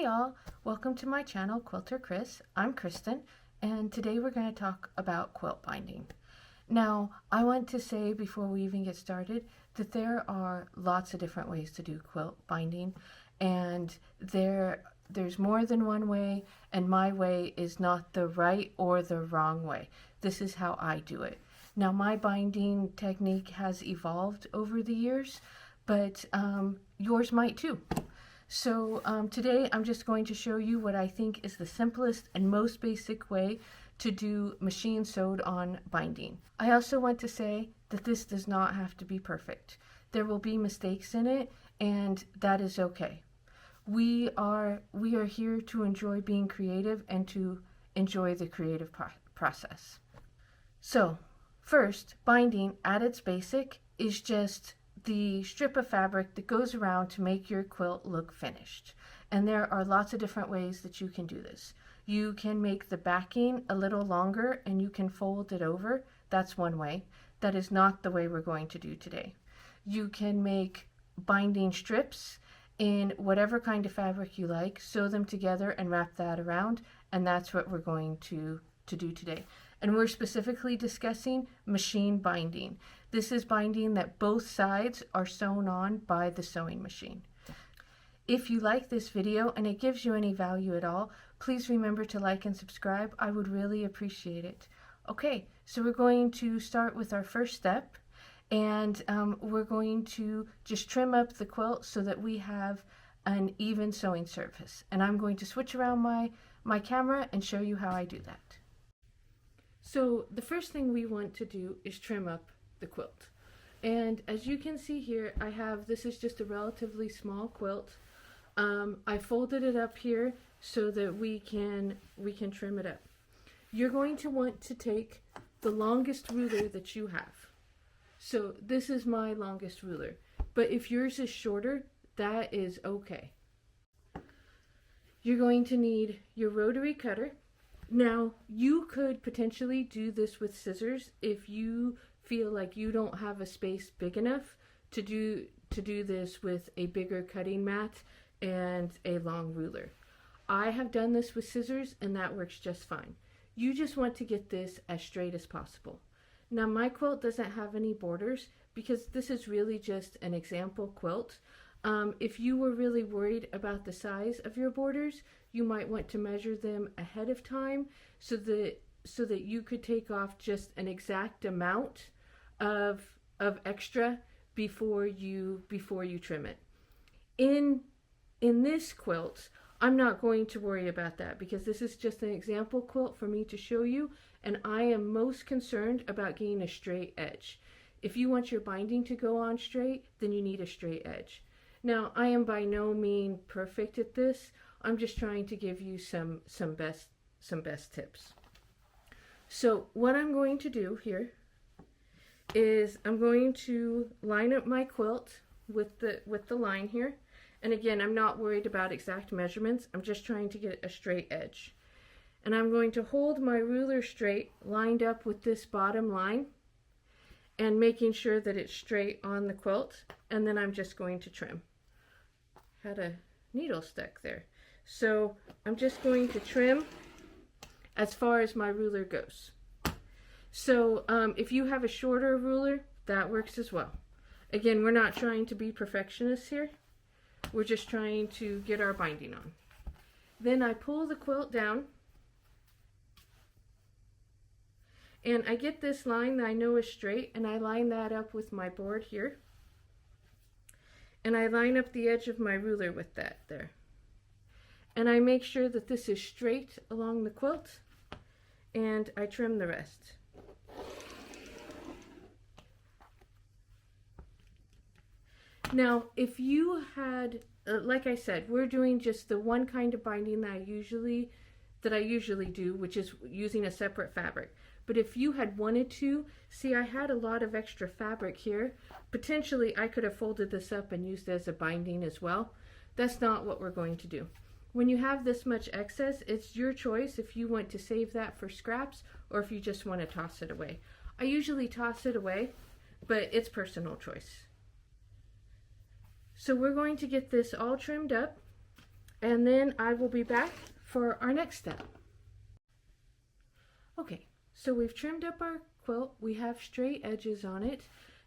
Hey y'all, welcome to my channel KwilterKris. I'm Kristen, and today we're going to talk about quilt binding. Now, I want to say before we even get started that there are lots of different ways to do quilt binding, and there's more than one way, and my way is not the right or the wrong way. This is how I do it. Now, my binding technique has evolved over the years, but yours might too. So today I'm just going to show you what I think is the simplest and most basic way to do machine sewed on binding. I also want to say that this does not have to be perfect. There will be mistakes in it, and that is okay. We are here to enjoy being creative and to enjoy the creative process. So first, binding at its basic is just the strip of fabric that goes around to make your quilt look finished. And there are lots of different ways that you can do this. You can make the backing a little longer and you can fold it over. That's one way. That is not the way we're going to do today. You can make binding strips in whatever kind of fabric you like, sew them together and wrap that around, and that's what we're going to do today. And we're specifically discussing machine binding. This is binding that both sides are sewn on by the sewing machine. If you like this video and it gives you any value at all, please remember to like and subscribe. I would really appreciate it. Okay, so we're going to start with our first step, and we're going to just trim up the quilt so that we have an even sewing surface. And I'm going to switch around my camera and show you how I do that. So the first thing we want to do is trim up the quilt. And as you can see here, this is just a relatively small quilt. I folded it up here so that we can trim it up. You're going to want to take the longest ruler that you have. So this is my longest ruler, but if yours is shorter, that is okay. You're going to need your rotary cutter. Now, you could potentially do this with scissors if you feel like you don't have a space big enough to do this with a bigger cutting mat and a long ruler. I have done this with scissors and that works just fine. You just want to get this as straight as possible. Now, my quilt doesn't have any borders because this is really just an example quilt. If you were really worried about the size of your borders, you might want to measure them ahead of time so that you could take off just an exact amount of extra before you trim it. In this quilt, I'm not going to worry about that because this is just an example quilt for me to show you, and I am most concerned about getting a straight edge. If you want your binding to go on straight, then you need a straight edge. Now, I am by no means perfect at this. I'm just trying to give you some best tips. So what I'm going to do here is I'm going to line up my quilt with the line here. And again, I'm not worried about exact measurements. I'm just trying to get a straight edge. And I'm going to hold my ruler straight, lined up with this bottom line, and making sure that it's straight on the quilt. And then I'm just going to trim. Had a needle stuck there. So I'm just going to trim as far as my ruler goes. So if you have a shorter ruler, that works as well. Again, we're not trying to be perfectionists here. We're just trying to get our binding on. Then I pull the quilt down, and I get this line that I know is straight, and I line that up with my board here. And I line up the edge of my ruler with that there. And I make sure that this is straight along the quilt, and I trim the rest. Now, if you had, like I said, we're doing just the one kind of binding that I usually do, which is using a separate fabric. But if you had wanted to, see, I had a lot of extra fabric here. Potentially, I could have folded this up and used it as a binding as well. That's not what we're going to do. When you have this much excess, it's your choice if you want to save that for scraps or if you just want to toss it away. I usually toss it away, but it's personal choice. So we're going to get this all trimmed up. and then I will be back for our next step. Okay, so we've trimmed up our quilt. We have straight edges on it.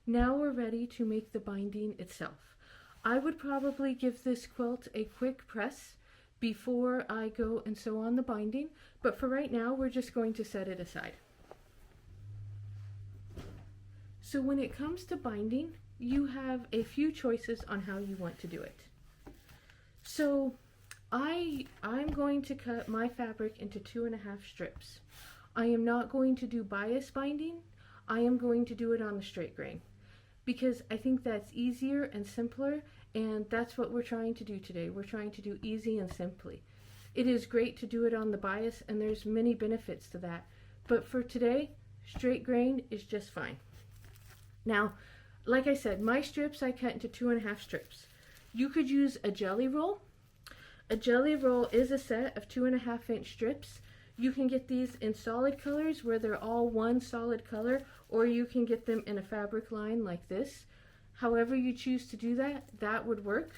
Now we're ready to make the binding itself. I would probably give this quilt a quick press before I go and sew on the binding, but for right now we're just going to set it aside. So when it comes to binding, you have a few choices on how you want to do it. So I'm going to cut my fabric into 2.5 strips. I am not going to do bias binding. I am going to do it on the straight grain because I think that's easier and simpler, and that's what we're trying to do today. We're trying to do easy and simply. It is great to do it on the bias, and there's many benefits to that, but for today, straight grain is just fine. Now, like I said, my strips I cut into 2.5 strips. You could use a jelly roll. A jelly roll is a set of 2.5-inch strips. You can get these in solid colors where they're all one solid color, or you can get them in a fabric line like this. However you choose to do that, that would work.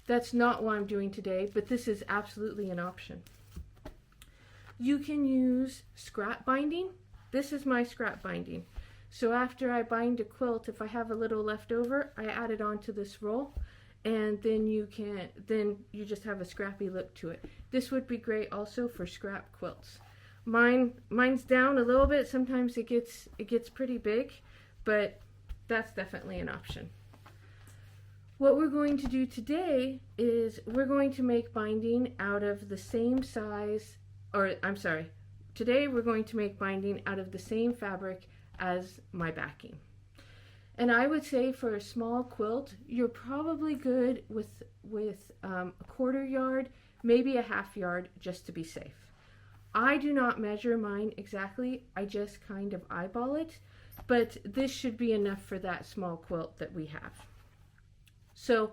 That's not what I'm doing today, but this is absolutely an option. You can use scrap binding. This is my scrap binding. So after I bind a quilt, if I have a little left over, I add it onto this roll, and then you just have a scrappy look to it. This would be great also for scrap quilts. Mine's down a little bit. Sometimes it gets pretty big, but that's definitely an option. What we're going to do today is we're going to make binding out of the same size, or I'm sorry, today we're going to make binding out of the same fabric as my backing. And I would say for a small quilt, you're probably good with a 1/4 yard, maybe a 1/2 yard, just to be safe. I do not measure mine exactly, I just kind of eyeball it, but this should be enough for that small quilt that we have. So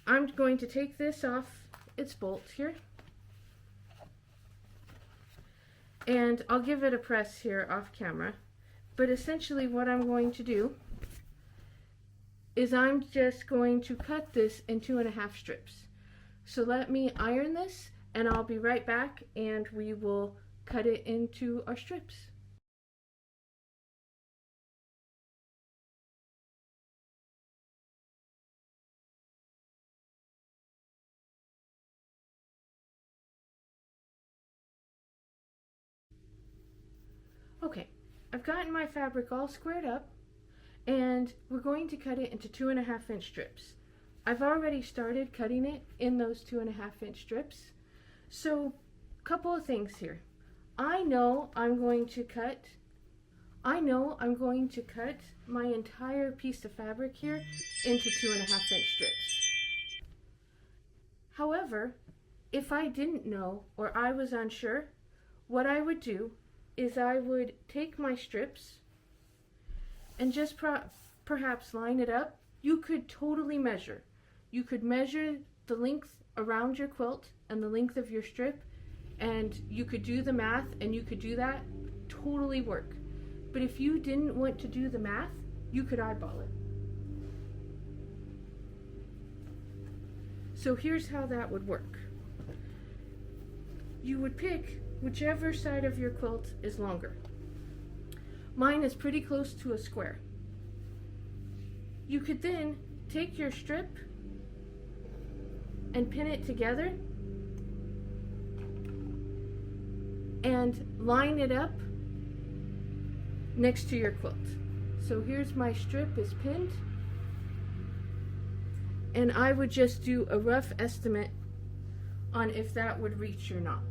I'm going to take this off its bolt here, and I'll give it a press here off camera. But essentially what I'm going to do is I'm just going to cut this in 2.5 strips. So let me iron this, and I'll be right back, and we will cut it into our strips. Okay, I've gotten my fabric all squared up, and we're going to cut it into 2.5-inch strips. I've already started cutting it in those 2.5-inch strips. So, a couple of things here. I know I'm going to cut my entire piece of fabric here into 2.5-inch strips. However, if I didn't know or I was unsure, what I would do is I would take my strips and just perhaps line it up. You could totally measure. You could measure the length around your quilt and the length of your strip, and you could do the math, and you could do that, totally work. But if you didn't want to do the math, you could eyeball it. So here's how that would work. You would pick whichever side of your quilt is longer. Mine is pretty close to a square. You could then take your strip and pin it together and line it up next to your quilt. So here's my strip is pinned, and I would just do a rough estimate on if that would reach or not.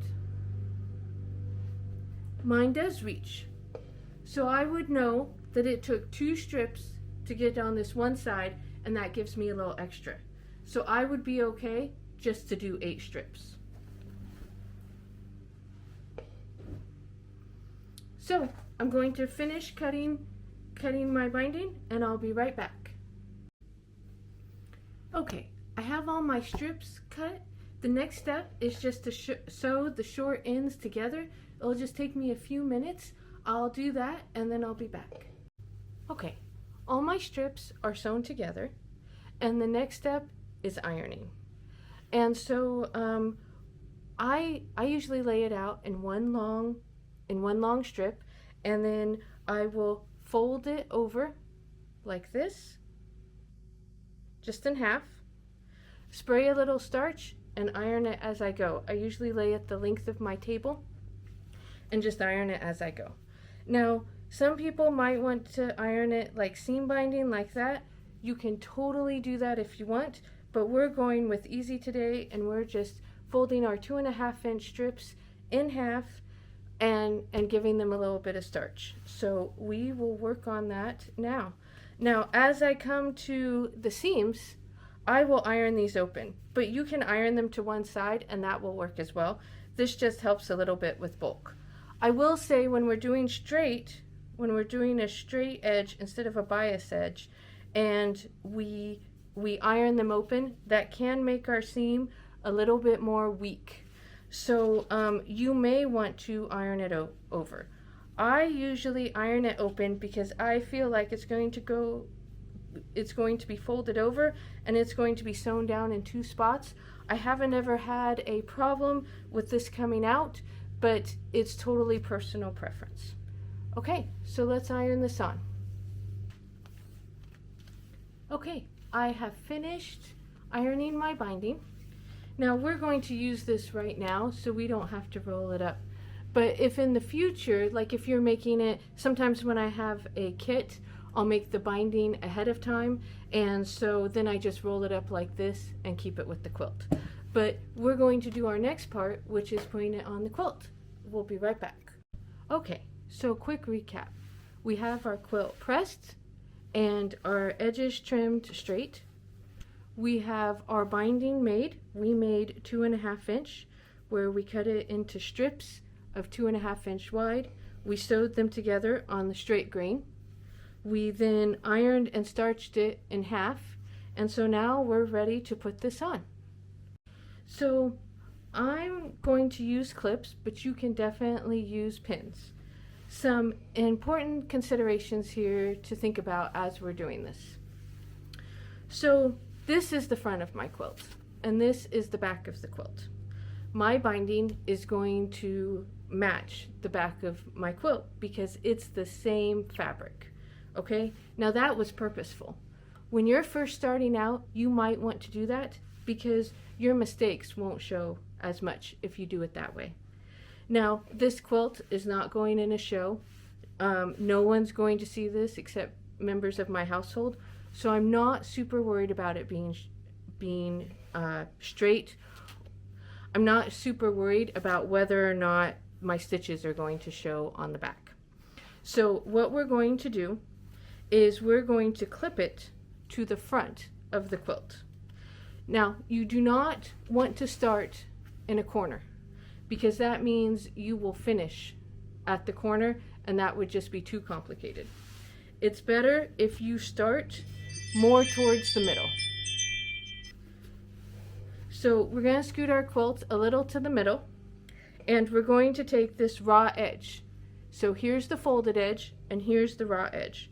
Mine does reach. So I would know that it took 2 strips to get on this one side, and that gives me a little extra. So I would be okay just to do 8 strips. So I'm going to finish cutting my binding, and I'll be right back. Okay, I have all my strips cut. The next step is just to sew the short ends together. It'll just take me a few minutes. I'll do that, and then I'll be back. Okay, all my strips are sewn together, and the next step is ironing. And so I usually lay it out in one long strip, and then I will fold it over like this, just in half, spray a little starch, and iron it as I go. I usually lay it the length of my table and just iron it as I go. Now, some people might want to iron it like seam binding, like that. You can totally do that if you want, but we're going with easy today, and we're just folding our 2.5-inch strips in half and giving them a little bit of starch. So we will work on that now. Now, as I come to the seams, I will iron these open, but you can iron them to one side and that will work as well. This just helps a little bit with bulk. I will say when we're doing a straight edge instead of a bias edge, and we iron them open, that can make our seam a little bit more weak. So you may want to iron it over. I usually iron it open because I feel like it's going to be folded over and it's going to be sewn down in 2 spots. I haven't ever had a problem with this coming out, but it's totally personal preference. Okay, so let's iron this on. Okay, I have finished ironing my binding. Now we're going to use this right now so we don't have to roll it up. But if in the future, like if you're making it, sometimes when I have a kit, I'll make the binding ahead of time, and so then I just roll it up like this and keep it with the quilt. But we're going to do our next part, which is putting it on the quilt. We'll be right back. Okay, so quick recap. We have our quilt pressed and our edges trimmed straight. We have our binding made. We made 2.5-inch, where we cut it into strips of 2.5-inch wide. We sewed them together on the straight grain. We then ironed and starched it in half, and so now we're ready to put this on. So I'm going to use clips, but you can definitely use pins. Some important considerations here to think about as we're doing this. So this is the front of my quilt, and this is the back of the quilt. My binding is going to match the back of my quilt because it's the same fabric. Okay, now that was purposeful. When you're first starting out, you might want to do that because your mistakes won't show as much if you do it that way. Now, this quilt is not going in a show. No one's going to see this except members of my household, so I'm not super worried about it being straight. I'm not super worried about whether or not my stitches are going to show on the back. So what we're going to do is we're going to clip it to the front of the quilt. Now, you do not want to start in a corner because that means you will finish at the corner and that would just be too complicated. It's better if you start more towards the middle. So we're going to scoot our quilt a little to the middle, and we're going to take this raw edge. So here's the folded edge and here's the raw edge,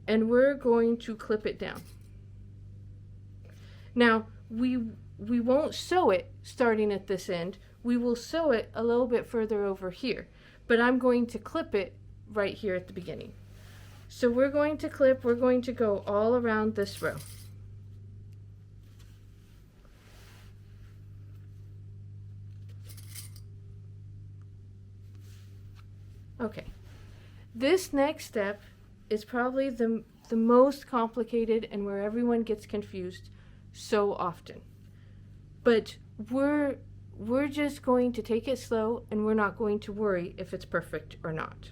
and we're going to clip it down. Now we won't sew it starting at this end. We will sew it a little bit further over here, but I'm going to clip it right here at the beginning. So we're going to clip, we're going to go all around this row. Okay, this next step is probably the most complicated and where everyone gets confused so often. But we're just going to take it slow, and we're not going to worry if it's perfect or not.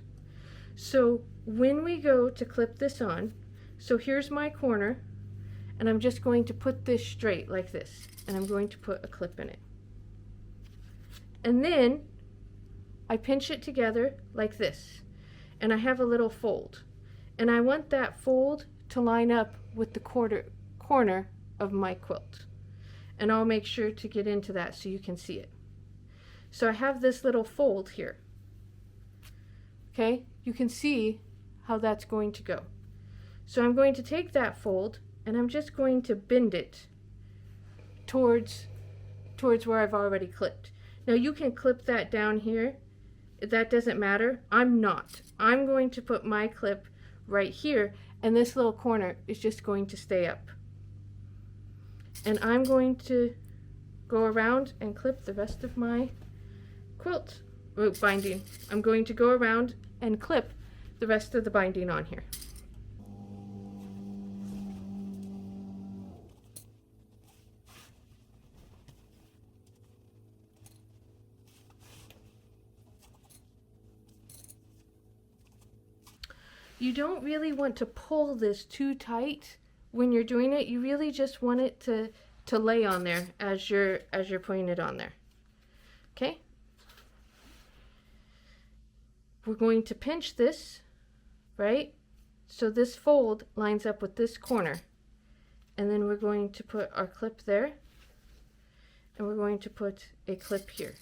So when we go to clip this on, so here's my corner, and I'm just going to put this straight like this, and I'm going to put a clip in it. And then I pinch it together like this, and I have a little fold. And I want that fold to line up with the corner of my quilt. And I'll make sure to get into that so you can see it. So I have this little fold here. Okay, you can see how that's going to go. So I'm going to take that fold and I'm just going to bend it towards towards where I've already clipped. Now you can clip that down here. That doesn't matter. I'm not. I'm going to put my clip right here, and this little corner is just going to stay up. And I'm going to go around and clip the rest of my quilt binding. I'm going to go around and clip the rest of the binding on here. You don't really want to pull this too tight when you're doing it. You really just want it to lay on there as you're putting it on there. Okay? We're going to pinch this, right? So this fold lines up with this corner. And then we're going to put our clip there. And we're going to put a clip here.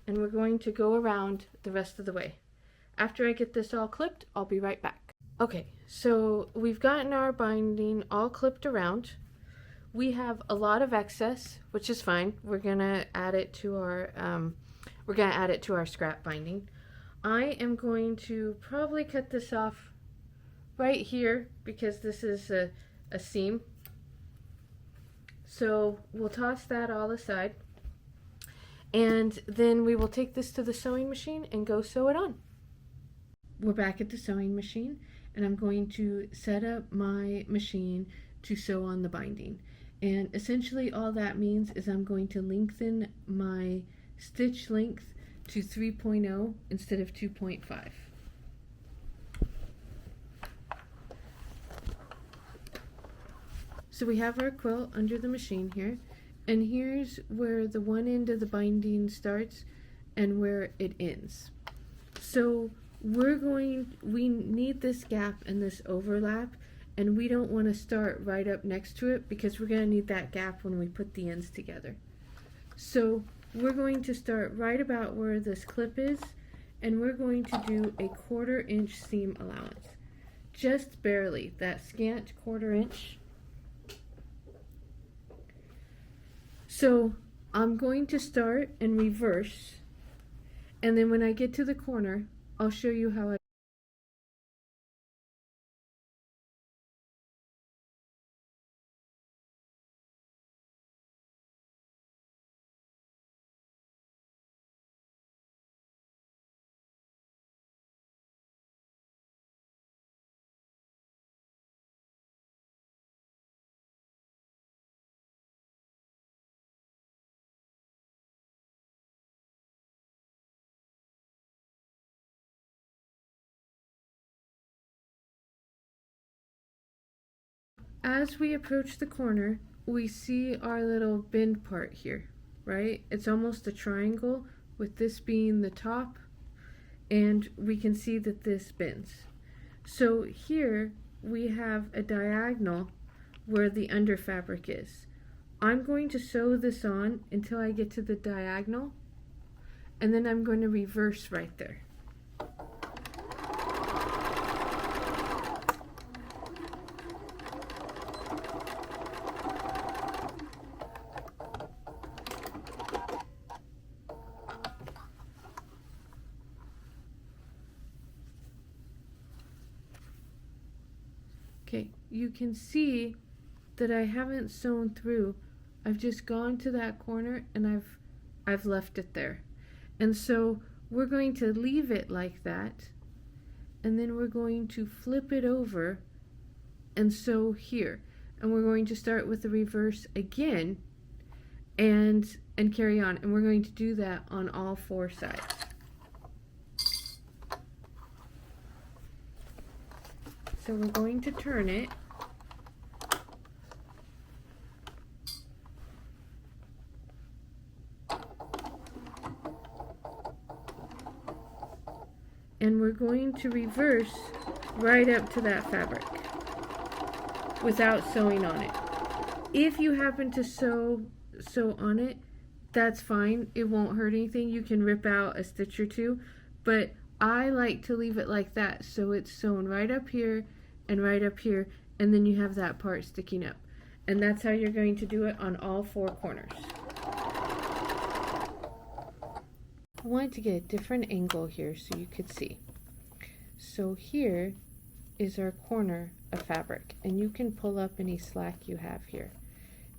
And we're going to go around the rest of the way. After I get this all clipped, I'll be right back. Okay, so we've gotten our binding all clipped around. We have a lot of excess, which is fine. We're gonna add it to our scrap binding. I am going to probably cut this off right here because this is a seam. So we'll toss that all aside. And then we will take this to the sewing machine and go sew it on. We're back at the sewing machine, and I'm going to set up my machine to sew on the binding. And essentially all that means is I'm going to lengthen my stitch length to 3.0 instead of 2.5. So we have our quilt under the machine here. And here's where the one end of the binding starts and where it ends. So we need this gap and this overlap, and we don't want to start right up next to it because we're going to need that gap when we put the ends together. So we're going to start right about where this clip is, and we're going to do a 1/4 inch seam allowance. Just barely, that scant 1/4 inch. So I'm going to start and reverse, and then when I get to the corner, I'll show you how I As we approach the corner, we see our little bend part here, right? It's almost a triangle with this being the top, and we can see that this bends. So here we have a diagonal where the under fabric is. I'm going to sew this on until I get to the diagonal, and then I'm going to reverse right there. Okay, you can see that I haven't sewn through. I've just gone to that corner and I've left it there. And so we're going to leave it like that, and then we're going to flip it over and sew here. And we're going to start with the reverse again and carry on. And we're going to do that on all 4 sides. So we're going to turn it. And we're going to reverse right up to that fabric without sewing on it. If you happen to sew on it, that's fine. It won't hurt anything. You can rip out a stitch or two, but I like to leave it like that so it's sewn right up here and right up here, and then you have that part sticking up. And that's how you're going to do it on all 4 corners. I wanted to get a different angle here so you could see. So here is our corner of fabric, and you can pull up any slack you have here.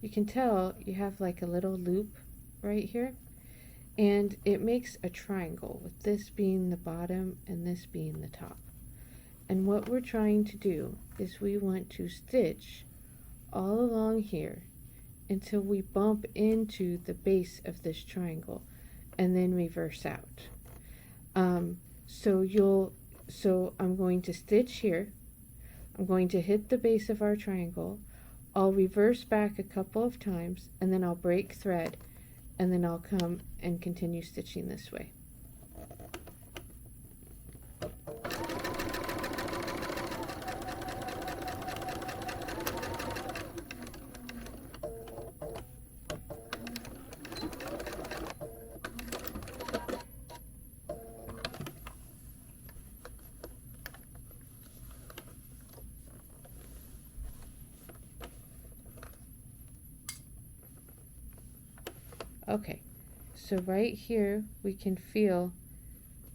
You can tell you have like a little loop right here, and it makes a triangle with this being the bottom and this being the top. And what we're trying to do is we want to stitch all along here until we bump into the base of this triangle and then reverse out. So I'm going to stitch here. I'm going to hit the base of our triangle. I'll reverse back a couple of times, and then I'll break thread, and then I'll come and continue stitching this way. Okay, so right here we can feel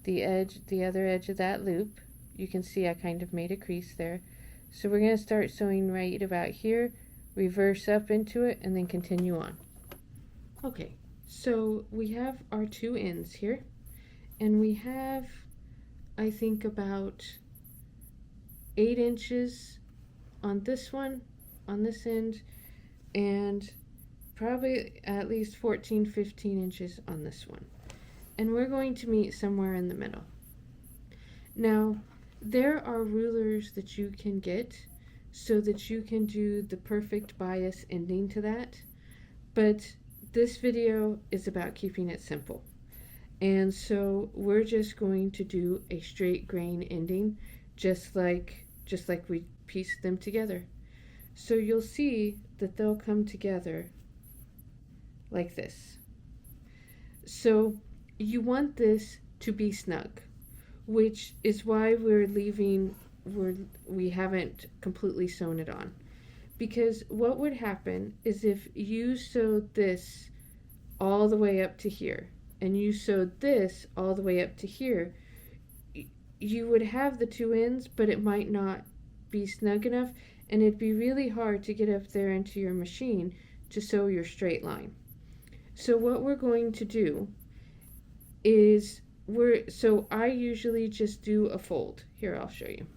the other edge of that loop. You can see I kind of made a crease there. So we're going to start sewing right about here, reverse up into it, and then continue on. Okay, so we have our 2 ends here, and we have, I think, about 8 inches on this one, on this end, and probably at least 14-15 inches on this one. And we're going to meet somewhere in the middle. Now, there are rulers that you can get so that you can do the perfect bias ending to that, but this video is about keeping it simple. And so we're just going to do a straight grain ending, just like we pieced them together. So you'll see that they'll come together like this. So you want this to be snug, which is why we haven't completely sewn it on. Because what would happen is if you sewed this all the way up to here, and you sewed this all the way up to here, you would have the 2 ends, but it might not be snug enough, and it'd be really hard to get up there into your machine to sew your straight line. So what we're going to do is so I usually just do a fold. Here, I'll show you.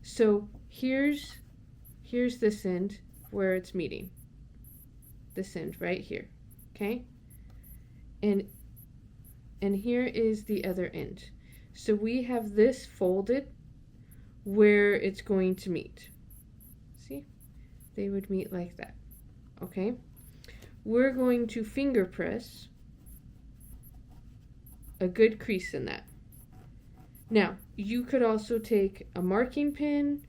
So here's this end where it's meeting. This end right here, okay? And here is the other end. So we have this folded where it's going to meet. See? They would meet like that, okay? We're going to finger press a good crease in that. Now, you could also take a marking pin,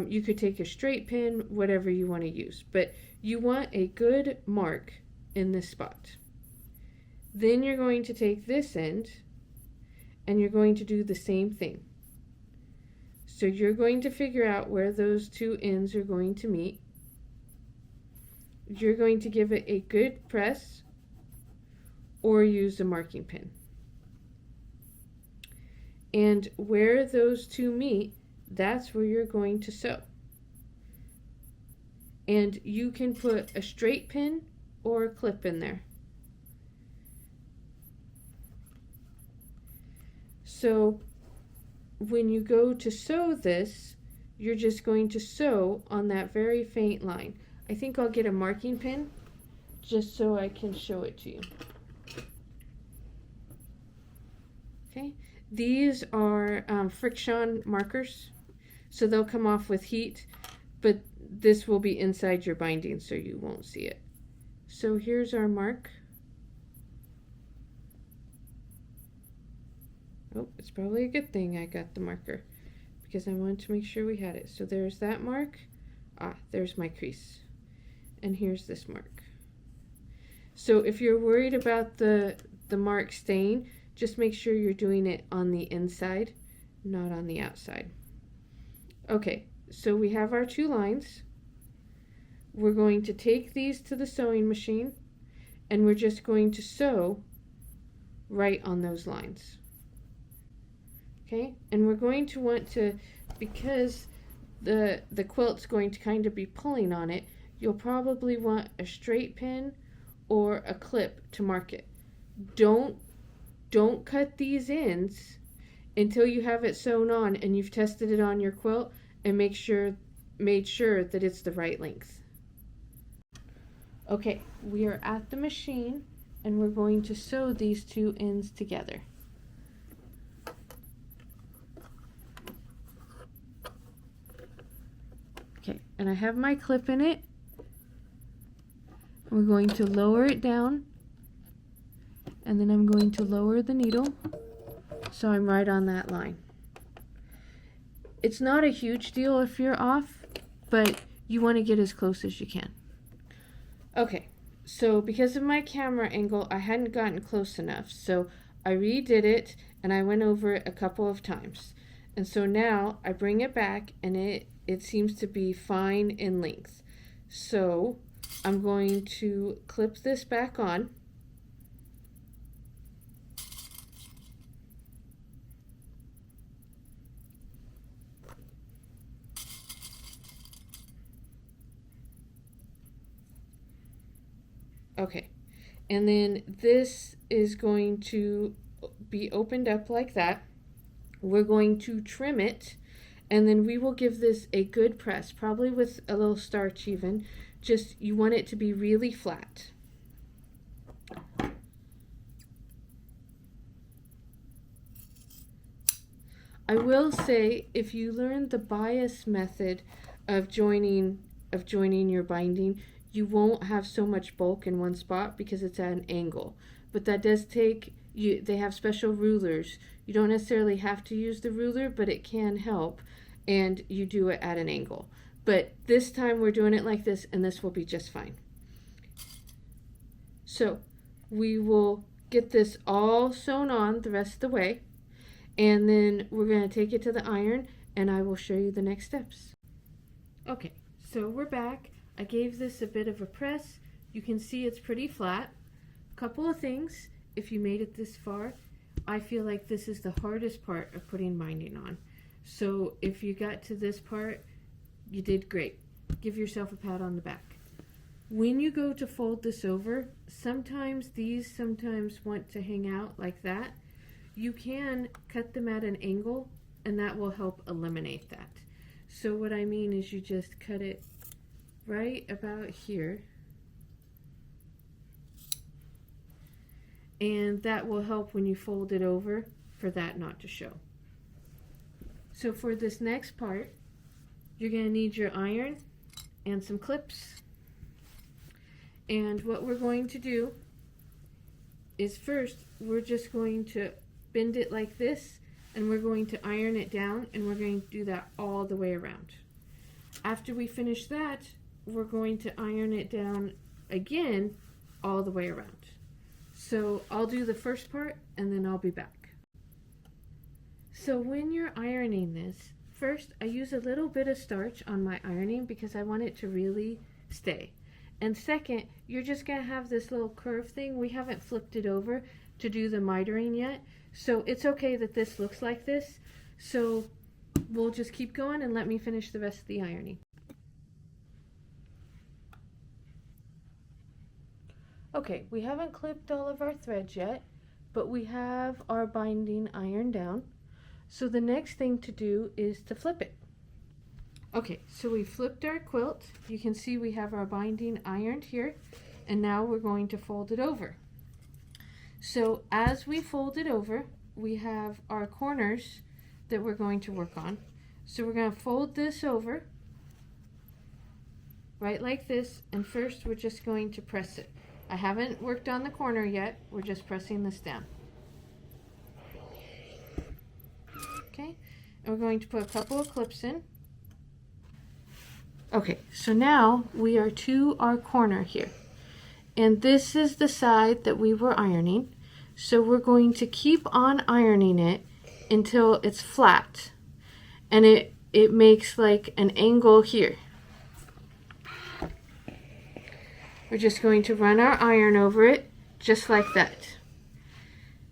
you could take a straight pin, whatever you want to use, but you want a good mark in this spot. Then you're going to take this end and you're going to do the same thing. So you're going to figure out where those 2 ends are going to meet. You're going to give it a good press or use a marking pin. And where those 2 meet, that's where you're going to sew. And you can put a straight pin or a clip in there. So when you go to sew this, you're just going to sew on that very faint line. I think I'll get a marking pin just so I can show it to you. Okay, these are friction markers, so they'll come off with heat, but this will be inside your binding so you won't see it. So here's our mark. Oh, it's probably a good thing I got the marker because I wanted to make sure we had it. So there's that mark. Ah, there's my crease. And here's this mark. So if you're worried about the mark staying, just make sure you're doing it on the inside, not on the outside. Okay, so we have our 2 lines. We're going to take these to the sewing machine and we're just going to sew right on those lines. Okay, and we're going to want to, because the quilt's going to kind of be pulling on it, you'll probably want a straight pin or a clip to mark it. Don't cut these ends until you have it sewn on and you've tested it on your quilt and made sure that it's the right length. Okay, we are at the machine and we're going to sew these 2 ends together. Okay, and I have my clip in it. We're going to lower it down, and then I'm going to lower the needle so I'm right on that line. It's not a huge deal if you're off, but you want to get as close as you can. Okay, so because of my camera angle, I hadn't gotten close enough, so I redid it and I went over it a couple of times. And so now I bring it back and it seems to be fine in length. So I'm going to clip this back on. Okay, and then this is going to be opened up like that. We're going to trim it, and then we will give this a good press, probably with a little starch even. Just, you want it to be really flat. I will say, if you learn the bias method of joining your binding, you won't have so much bulk in one spot because it's at an angle. But that does take, they have special rulers. You don't necessarily have to use the ruler, but it can help, and you do it at an angle. But this time we're doing it like this, and this will be just fine. So we will get this all sewn on the rest of the way, and then we're going to take it to the iron, and I will show you the next steps. Okay, so we're back. I gave this a bit of a press. You can see it's pretty flat. Couple of things, if you made it this far, I feel like this is the hardest part of putting binding on. So if you got to this part, you did great. Give yourself a pat on the back. When you go to fold this over, sometimes these want to hang out like that. You can cut them at an angle, and that will help eliminate that. So what I mean is you just cut it right about here, and that will help when you fold it over for that not to show. So for this next part, you're going to need your iron and some clips. And what we're going to do is first we're just going to bend it like this, and we're going to iron it down, and we're going to do that all the way around. After we finish that, we're going to iron it down again all the way around. So I'll do the first part and then I'll be back. So when you're ironing this, first I use a little bit of starch on my ironing because I want it to really stay. And second, you're just going to have this little curve thing. We haven't flipped it over to do the mitering yet, so it's okay that this looks like this. So we'll just keep going and let me finish the rest of the ironing. Okay, we haven't clipped all of our threads yet, but we have our binding ironed down. So the next thing to do is to flip it. Okay, so we flipped our quilt. You can see we have our binding ironed here, and now we're going to fold it over. So as we fold it over, we have our corners that we're going to work on. So we're going to fold this over, right like this, and first we're just going to press it. I haven't worked on the corner yet, we're just pressing this down. Okay, and we're going to put a couple of clips in. Okay, so now we are to our corner here. And this is the side that we were ironing. So we're going to keep on ironing it until it's flat. And it makes like an angle here. We're just going to run our iron over it, just like that.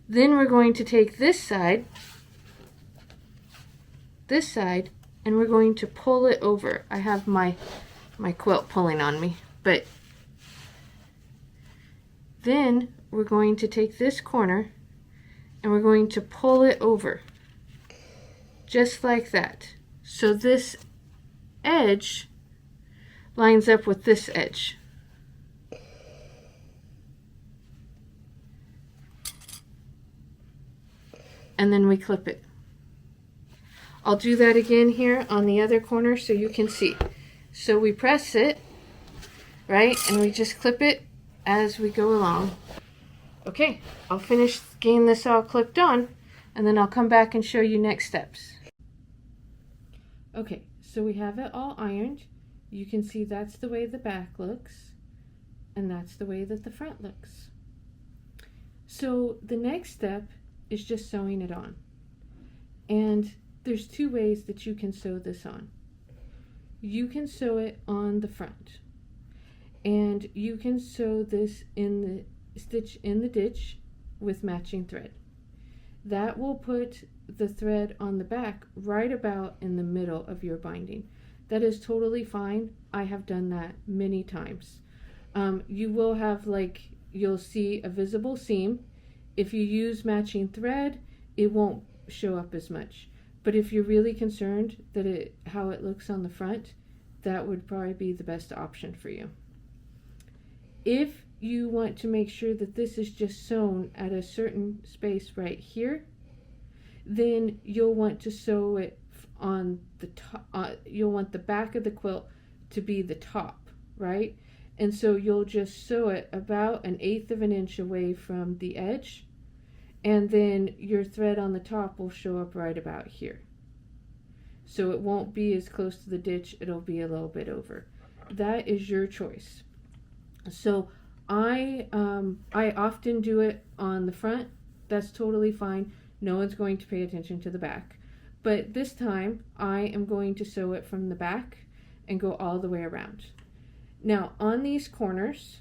Then we're going to take this side, and we're going to pull it over. I have my quilt pulling on me, but then we're going to take this corner and we're going to pull it over, just like that. So this edge lines up with this edge. And then we clip it. I'll do that again here on the other corner so you can see. So we press it, right, and we just clip it as we go along. Okay, I'll finish getting this all clipped on, and then I'll come back and show you next steps. Okay, so we have it all ironed. You can see that's the way the back looks, and that's the way that the front looks. So the next step is just sewing it on. And there's two ways that you can sew this on. You can sew it on the front, and you can sew this in the stitch in the ditch with matching thread. That will put the thread on the back right about in the middle of your binding. That is totally fine. I have done that many times. You will have, like, you'll see a visible seam. If you use matching thread, it won't show up as much. But if you're really concerned that how it looks on the front, that would probably be the best option for you. If you want to make sure that this is just sewn at a certain space right here, then you'll want to sew it on the top. You'll want the back of the quilt to be the top, right? And so you'll just sew it about 1/8 of an inch away from the edge, and then your thread on the top will show up right about here. So it won't be as close to the ditch, it'll be a little bit over. That is your choice. So I often do it on the front. That's totally fine. No one's going to pay attention to the back. But this time I am going to sew it from the back and go all the way around. Now on these corners,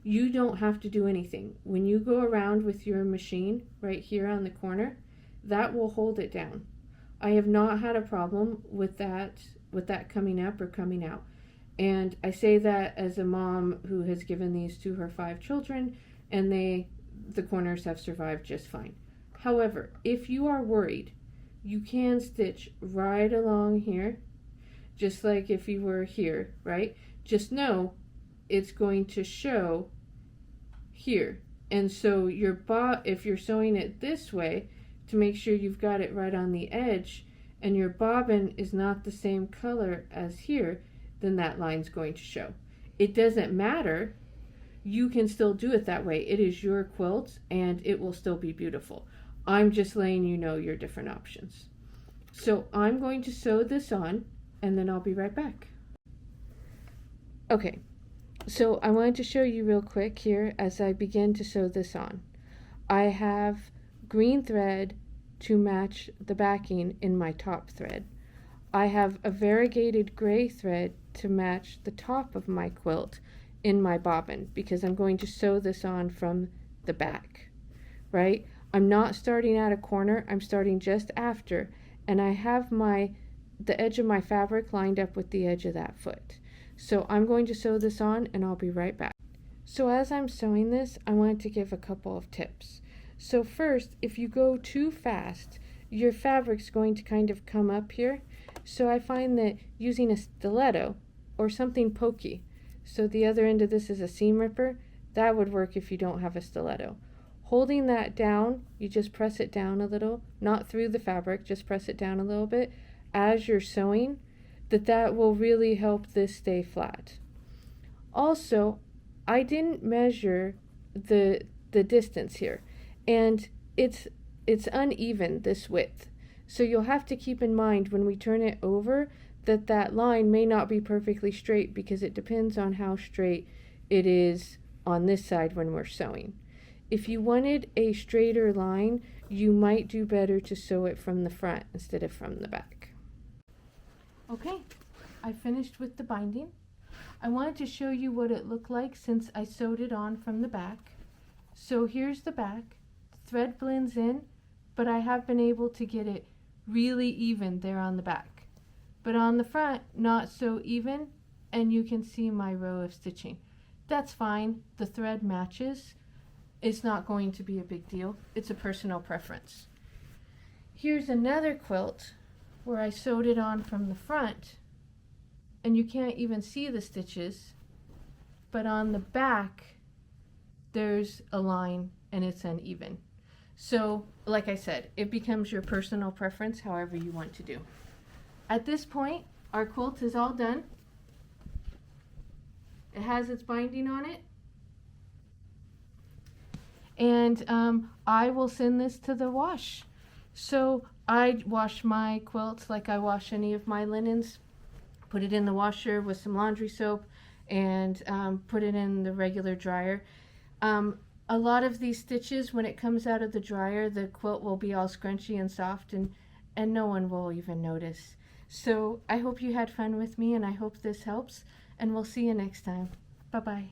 you don't have to do anything. When you go around with your machine right here on the corner, that will hold it down. I have not had a problem with that coming up or coming out. And I say that as a mom who has given these to her 5 children, and the corners have survived just fine. However, if you are worried, you can stitch right along here, just like if you were here, right? Just know it's going to show here. And so if you're sewing it this way, to make sure you've got it right on the edge, and your bobbin is not the same color as here, then that line's going to show. It doesn't matter. You can still do it that way. It is your quilt, and it will still be beautiful. I'm just letting you know your different options. So I'm going to sew this on, and then I'll be right back. Okay, so I wanted to show you real quick here as I begin to sew this on. I have green thread to match the backing in my top thread. I have a variegated gray thread to match the top of my quilt in my bobbin, because I'm going to sew this on from the back, right? I'm not starting at a corner, I'm starting just after, and I have the edge of my fabric lined up with the edge of that foot. So I'm going to sew this on, and I'll be right back. So as I'm sewing this, I wanted to give a couple of tips. So first, if you go too fast, your fabric's going to kind of come up here. So I find that using a stiletto or something pokey, so the other end of this is a seam ripper, that would work if you don't have a stiletto. Holding that down, you just press it down a little, not through the fabric, just press it down a little bit as you're sewing, that will really help this stay flat. Also, I didn't measure the distance here, and it's uneven, this width. So you'll have to keep in mind when we turn it over that line may not be perfectly straight, because it depends on how straight it is on this side when we're sewing. If you wanted a straighter line, you might do better to sew it from the front instead of from the back. Okay, I finished with the binding. I wanted to show you what it looked like since I sewed it on from the back. So here's the back. The thread blends in, but I have been able to get it really even there on the back. But on the front, not so even, and you can see my row of stitching. That's fine, the thread matches. It's not going to be a big deal. It's a personal preference. Here's another quilt where I sewed it on from the front, and you can't even see the stitches, but on the back there's a line and it's uneven. So like I said, it becomes your personal preference, however you want to do. At this point, our quilt is all done. It has its binding on it, and I will send this to the wash. So I wash my quilts like I wash any of my linens. Put it in the washer with some laundry soap and put it in the regular dryer. A lot of these stitches, when it comes out of the dryer, the quilt will be all scrunchy and soft, and no one will even notice. So I hope you had fun with me, and I hope this helps, and we'll see you next time. Bye-bye.